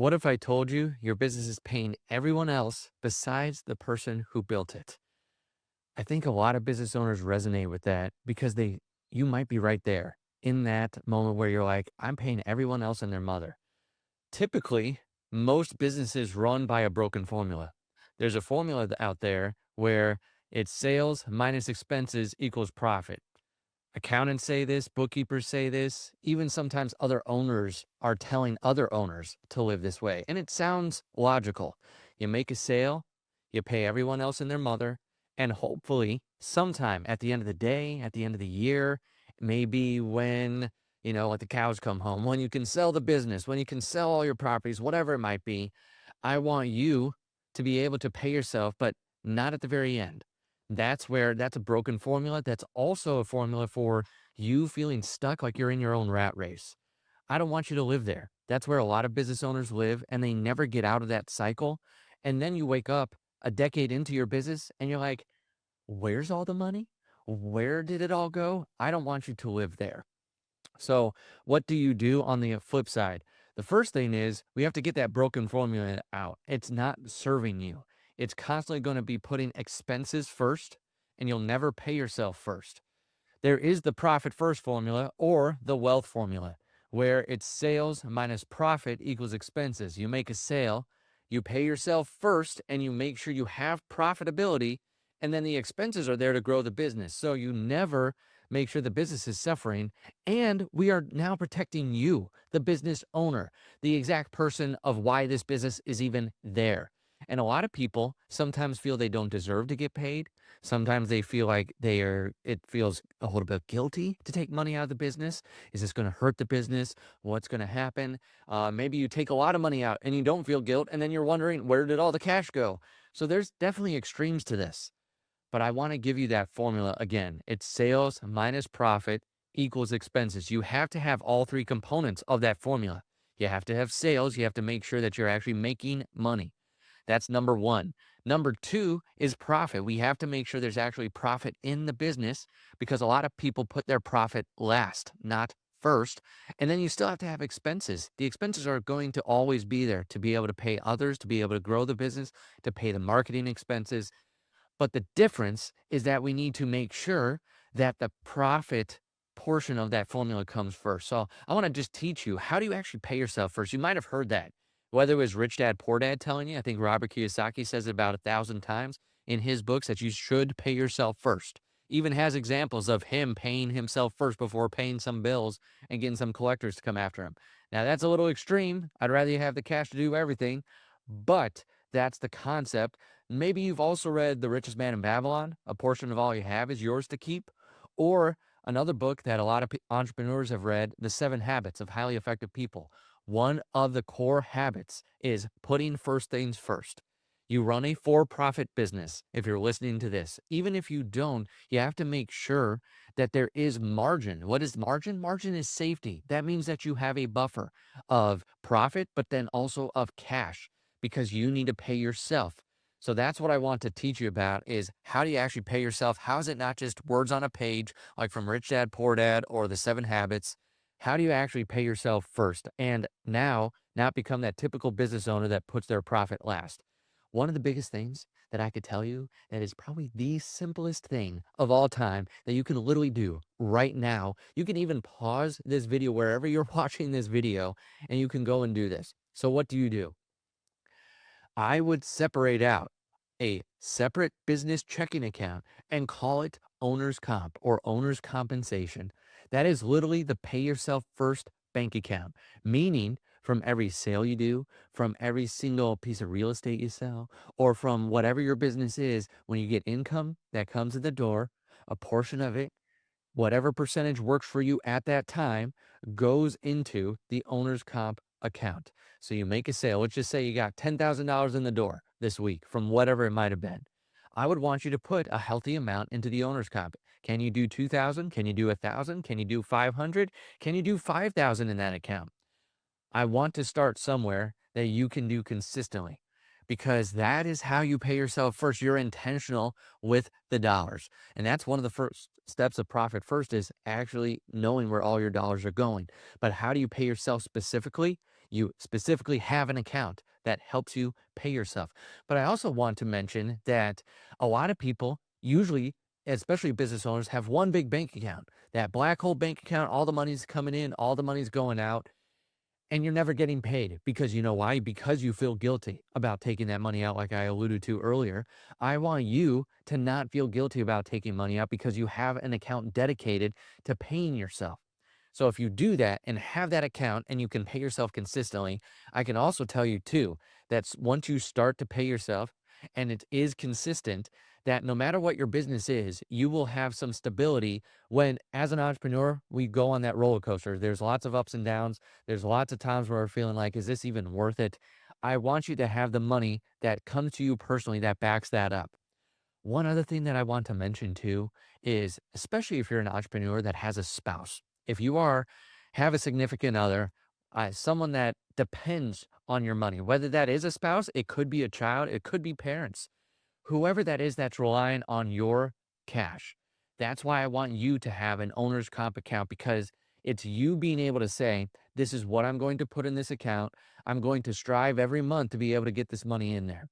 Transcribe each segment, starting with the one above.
What if I told you your business is paying everyone else besides the person who built it? I think a lot of business owners resonate with that because you might be right there in that moment where you're like, I'm paying everyone else and their mother. Typically, most businesses run by a broken formula. There's a formula out there where it's sales minus expenses equals profit. Accountants say this, bookkeepers say this, even sometimes other owners are telling other owners to live this way. And it sounds logical. You make a sale, you pay everyone else and their mother, and hopefully, sometime at the end of the day, at the end of the year, maybe when, like the cows come home, when you can sell the business, when you can sell all your properties, whatever it might be, I want you to be able to pay yourself, but not at the very end. That's a broken formula. That's also a formula for you feeling stuck like you're in your own rat race. I don't want you to live there. That's where a lot of business owners live and they never get out of that cycle. And then you wake up a decade into your business and you're like, where's all the money? Where did it all go? I don't want you to live there. So, what do you do on the flip side? The first thing is we have to get that broken formula out. It's not serving you. It's constantly going to be putting expenses first, and you'll never pay yourself first. There is the profit first formula or the wealth formula, where it's sales minus profit equals expenses. You make a sale, you pay yourself first, and you make sure you have profitability, and then the expenses are there to grow the business. So you never make sure the business is suffering. And we are now protecting you, the business owner, the exact person of why this business is even there. And a lot of people sometimes feel they don't deserve to get paid. Sometimes they feel like it feels a little bit guilty to take money out of the business. Is this going to hurt the business? What's going to happen? Maybe you take a lot of money out and you don't feel guilt. And then you're wondering, where did all the cash go? So there's definitely extremes to this. But I want to give you that formula again. It's sales minus profit equals expenses. You have to have all three components of that formula. You have to have sales. You have to make sure that you're actually making money. That's number one. Number two is profit. We have to make sure there's actually profit in the business because a lot of people put their profit last, not first. And then you still have to have expenses. The expenses are going to always be there to be able to pay others, to be able to grow the business, to pay the marketing expenses. But the difference is that we need to make sure that the profit portion of that formula comes first. So I want to just teach you, how do you actually pay yourself first? You might have heard that, whether it was Rich Dad Poor Dad telling you. I think Robert Kiyosaki says it about 1,000 times in his books that you should pay yourself first. Even has examples of him paying himself first before paying some bills and getting some collectors to come after him. Now that's a little extreme. I'd rather you have the cash to do everything, but that's the concept. Maybe you've also read The Richest Man in Babylon. A portion of all you have is yours to keep. Or another book that a lot of entrepreneurs have read, The 7 Habits of Highly Effective People. One of the core habits is putting first things first. You run a for-profit business if you're listening to this. Even if you don't, you have to make sure that there is margin. What is margin? Margin is safety. That means that you have a buffer of profit, but then also of cash because you need to pay yourself. So that's what I want to teach you about is how do you actually pay yourself? How is it not just words on a page like from Rich Dad Poor Dad or the 7 Habits? How do you actually pay yourself first? And now not become that typical business owner that puts their profit last. One of the biggest things that I could tell you that is probably the simplest thing of all time that you can literally do right now. You can even pause this video wherever you're watching this video and you can go and do this. So what do? I would separate out a separate business checking account and call it owner's comp or owner's compensation. That is literally the pay yourself first bank account, meaning from every sale you do, from every single piece of real estate you sell, or from whatever your business is, when you get income that comes in the door, a portion of it, whatever percentage works for you at that time, goes into the owner's comp account. So you make a sale. Let's just say you got $10,000 in the door this week from whatever it might have been. I would want you to put a healthy amount into the owner's comp. Can you do 2,000? Can you do 1,000? Can you do 500? Can you do 5,000 in that account? I want to start somewhere that you can do consistently because that is how you pay yourself first. You're intentional with the dollars. And that's one of the first steps of profit first is actually knowing where all your dollars are going. But how do you pay yourself specifically? You specifically have an account that helps you pay yourself. But I also want to mention that a lot of people, usually, especially business owners, have one big bank account, that black hole bank account. All the money's coming in, all the money's going out, and you're never getting paid because you know why? Because you feel guilty about taking that money out, like I alluded to earlier. I want you to not feel guilty about taking money out because you have an account dedicated to paying yourself. So if you do that and have that account and you can pay yourself consistently, I can also tell you too, once you start to pay yourself and it is consistent, that no matter what your business is, you will have some stability when, as an entrepreneur, we go on that roller coaster. There's lots of ups and downs. There's lots of times where we're feeling like, is this even worth it? I want you to have the money that comes to you personally that backs that up. One other thing that I want to mention too is, especially if you're an entrepreneur that has a spouse, if you have a significant other, someone that depends on your money, whether that is a spouse, it could be a child, it could be parents, whoever that is that's relying on your cash. That's why I want you to have an owner's comp account, because it's you being able to say, this is what I'm going to put in this account. I'm going to strive every month to be able to get this money in there.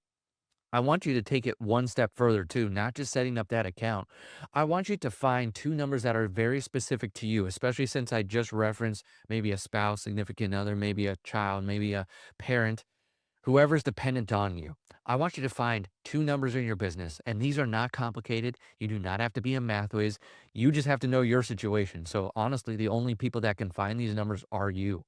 I want you to take it one step further too, not just setting up that account. I want you to find two numbers that are very specific to you, especially since I just referenced maybe a spouse, significant other, maybe a child, maybe a parent, whoever's dependent on you. I want you to find two numbers in your business, and these are not complicated. You do not have to be a math whiz. You just have to know your situation. So honestly, the only people that can find these numbers are you.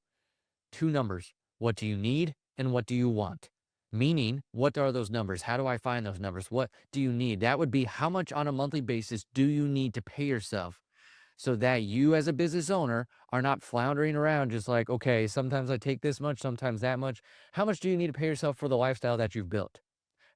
Two numbers. What do you need and what do you want? Meaning, what are those numbers? How do I find those numbers? What do you need? That would be, how much on a monthly basis do you need to pay yourself so that you as a business owner are not floundering around just like, okay, sometimes I take this much, sometimes that much. How much do you need to pay yourself for the lifestyle that you've built?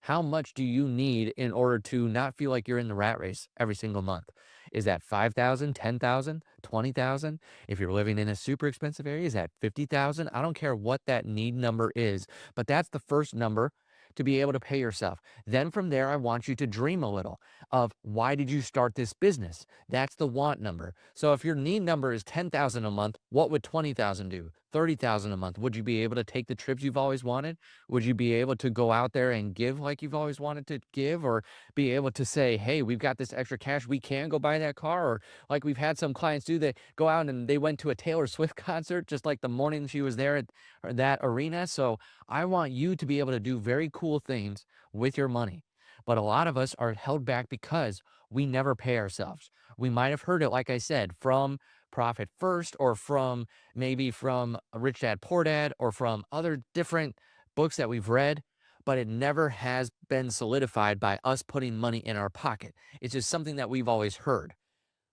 How much do you need in order to not feel like you're in the rat race every single month? Is that 5,000, 10,000, 20,000? If you're living in a super expensive area, is that 50,000? I don't care what that need number is, but that's the first number to be able to pay yourself. Then from there, I want you to dream a little of, why did you start this business? That's the want number. So if your need number is 10,000 a month, what would 20,000 do? 30,000 a month. Would you be able to take the trips you've always wanted? Would you be able to go out there and give like you've always wanted to give, or be able to say, hey, we've got this extra cash, we can go buy that car? Or like we've had some clients do, they go out and they went to a Taylor Swift concert just like the morning she was there at that arena. So I want you to be able to do very cool things with your money. But a lot of us are held back because we never pay ourselves. We might have heard it, like I said, from Profit First, or maybe from Rich Dad Poor Dad, or from other different books that we've read, but it never has been solidified by us putting money in our pocket. It's just something that we've always heard.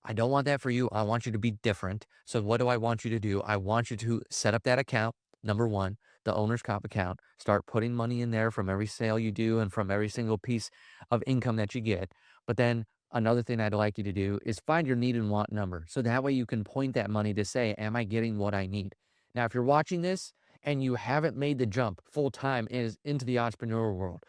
I don't want that for you. I want you to be different. So what do I want you to do? I want you to set up that account. Number one, the owner's comp account. Start putting money in there from every sale you do and from every single piece of income that you get. But then another thing I'd like you to do is find your need and want number. So that way you can point that money to say, am I getting what I need? Now, if you're watching this and you haven't made the jump full time into the entrepreneurial world,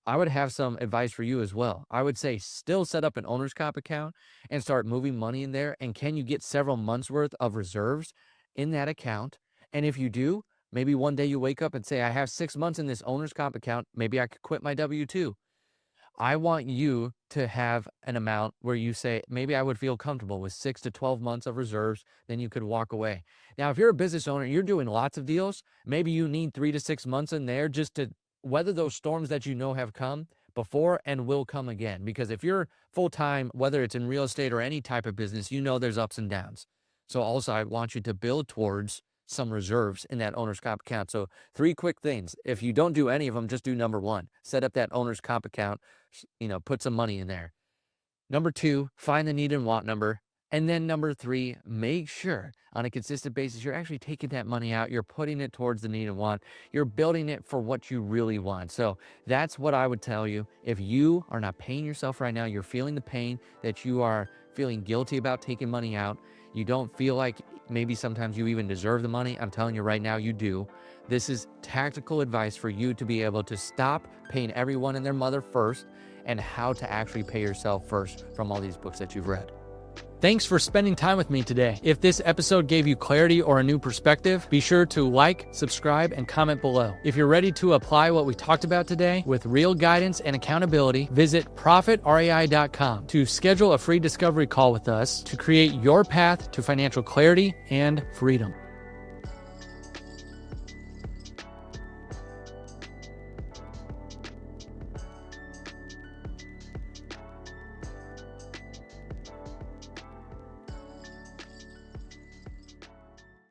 I would have some advice for you as well. I would say still set up an owner's comp account and start moving money in there. And can you get several months worth of reserves in that account? And if you do, maybe one day you wake up and say, I have 6 months in this owner's comp account. Maybe I could quit my W-2. I want you to have an amount where you say, maybe I would feel comfortable with 6 to 12 months of reserves, then you could walk away. Now, if you're a business owner, you're doing lots of deals, maybe you need 3 to 6 months in there just to weather those storms that you know have come before and will come again. Because if you're full-time, whether it's in real estate or any type of business, you know there's ups and downs. So also I want you to build towards some reserves in that owner's comp account. So 3 quick things. If you don't do any of them, just do number 1. Set up that owner's comp account, put some money in there. Number 2, find the need and want number. And then number 3, make sure on a consistent basis you're actually taking that money out. You're putting it towards the need and want. You're building it for what you really want. So that's what I would tell you. If you are not paying yourself right now, you're feeling the pain, that you are feeling guilty about taking money out. You don't feel like maybe sometimes you even deserve the money. I'm telling you right now, you do. This is tactical advice for you to be able to stop paying everyone and their mother first, and how to actually pay yourself first from all these books that you've read. Thanks for spending time with me today. If this episode gave you clarity or a new perspective, be sure to like, subscribe, and comment below. If you're ready to apply what we talked about today with real guidance and accountability, visit profitrei.com to schedule a free discovery call with us to create your path to financial clarity and freedom.